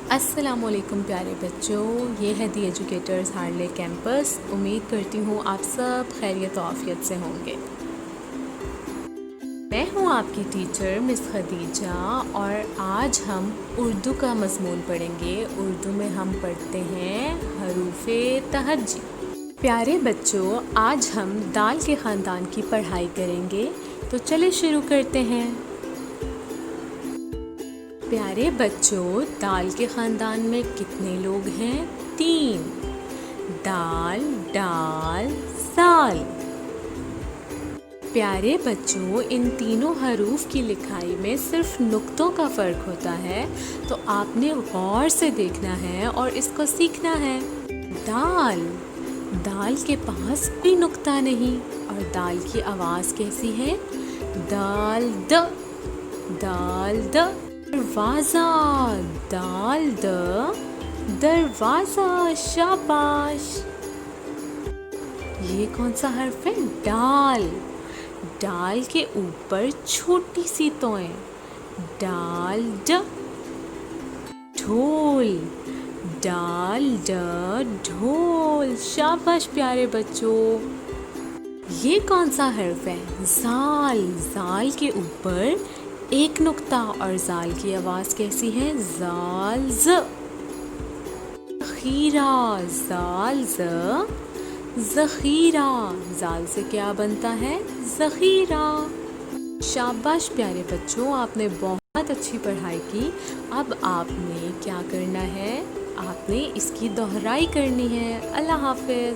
السلام علیکم پیارے بچوں، یہ ہے دی ایجوکیٹرز ہارلے کیمپس۔ امید کرتی ہوں آپ سب خیریت و عافیت سے ہوں گے۔ میں ہوں آپ کی ٹیچر مس خدیجہ، اور آج ہم اردو کا مضمون پڑھیں گے۔ اردو میں ہم پڑھتے ہیں حروف تہجی۔ پیارے بچوں، آج ہم دال کے خاندان کی پڑھائی کریں گے، تو چلے شروع کرتے ہیں۔ پیارے بچوں، دال کے خاندان میں کتنے لوگ ہیں؟ 3۔ دال، ڈال، زال۔ پیارے بچوں، ان تینوں حروف کی لکھائی میں صرف نقطوں کا فرق ہوتا ہے، تو آپ نے غور سے دیکھنا ہے اور اس کو سیکھنا ہے۔ دال، دال کے پاس کوئی نقطہ نہیں، اور دال کی آواز کیسی ہے؟ دال د، دال د۔ دروازہ، دال د، دروازہ، شاباش۔ یہ کون سا حرف ہے؟ ڈال، ڈال کے اوپر چھوٹی سی توئیں، ڈال ڈ۔ ڈھول، ڈال ڈ، ڈھول، شاباش پیارے بچوں۔ یہ کون سا حرف ہے؟ زال، زال کے اوپر ایک نقطہ، اور زال کی آواز کیسی ہے؟ زال ز۔ ذخیرہ، زال ز، ذخیرہ، زال سے کیا بنتا ہے؟ ذخیرہ۔ شاباش پیارے بچوں، آپ نے بہت اچھی پڑھائی کی۔ اب آپ نے کیا کرنا ہے؟ آپ نے اس کی دہرائی کرنی ہے۔ اللہ حافظ۔